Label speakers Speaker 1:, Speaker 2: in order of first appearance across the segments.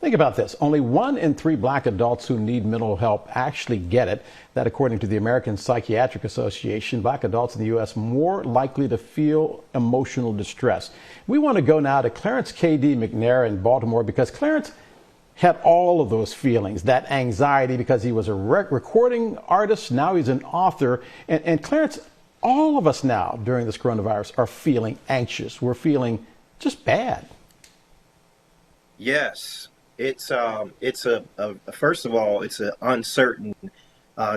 Speaker 1: Think about this. Only 1 in 3 black adults who need mental help actually get it. That, according to the American Psychiatric Association, black adults in the U.S. more likely to feel emotional distress. We want to go now to Clarence K.D. McNair in Baltimore because Clarence had all of those feelings, that anxiety, because he was a recording artist. Now he's an author. And Clarence, all of us now during this coronavirus are feeling anxious. We're feeling just bad.
Speaker 2: Yes. It's first of all, it's an uncertain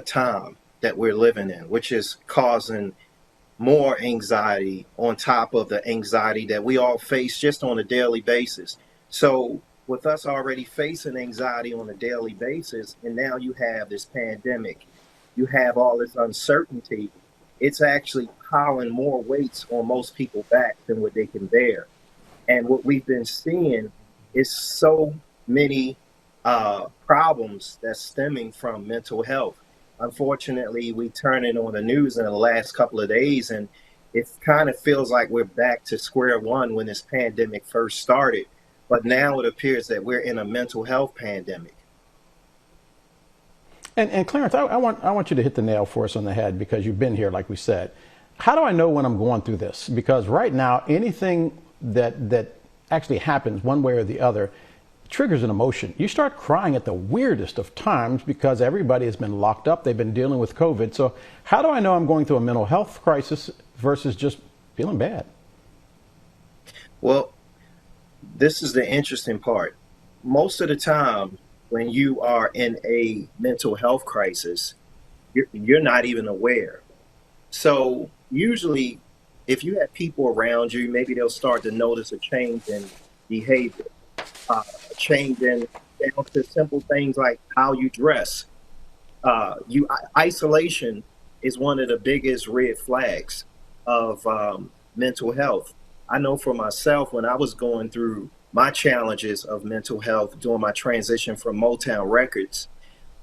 Speaker 2: time that we're living in, which is causing more anxiety on top of the anxiety that we all face just on a daily basis. So with us already facing anxiety on a daily basis, and now you have this pandemic, you have all this uncertainty, it's actually piling more weights on most people's back than what they can bear. And what we've been seeing is so many problems that's stemming from mental health. Unfortunately, we turn it on the news in the last couple of days, and it kind of feels like we're back to square one when this pandemic first started. But now it appears that we're in a mental health pandemic.
Speaker 1: And Clarence, I want you to hit the nail for us on the head because you've been here, like we said. How do I know when I'm going through this? Because right now, anything that actually happens one way or the other triggers an emotion. You start crying at the weirdest of times because everybody has been locked up. They've been dealing with COVID. So how do I know I'm going through a mental health crisis versus just feeling bad?
Speaker 2: Well, this is the interesting part. Most of the time when you are in a mental health crisis, you're not even aware. So usually if you have people around you, maybe they'll start to notice a change in behavior. Changing down to simple things like how you dress. Isolation is one of the biggest red flags of mental health. I know for myself, when I was going through my challenges of mental health during my transition from Motown Records,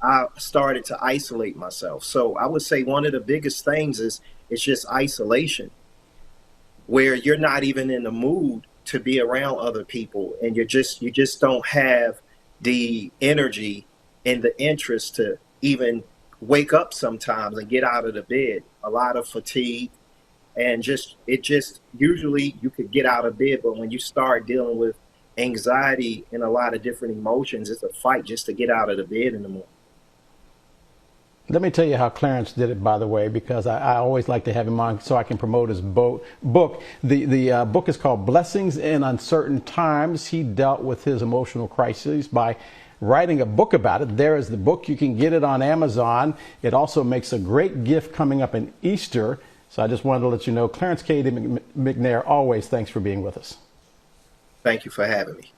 Speaker 2: I started to isolate myself. So I would say one of the biggest things is it's just isolation, where you're not even in the mood to be around other people, and you just don't have the energy and the interest to even wake up sometimes and get out of the bed. A lot of fatigue, and usually you could get out of bed, but when you start dealing with anxiety and a lot of different emotions, it's a fight just to get out of the bed in the morning.
Speaker 1: Let me tell you how Clarence did it, by the way, because I always like to have him on so I can promote his book. The book is called Blessings in Uncertain Times. He dealt with his emotional crises by writing a book about it. There is the book. You can get it on Amazon. It also makes a great gift coming up in Easter. So I just wanted to let you know, Clarence K.D. McNair, always thanks for being with us.
Speaker 2: Thank you for having me.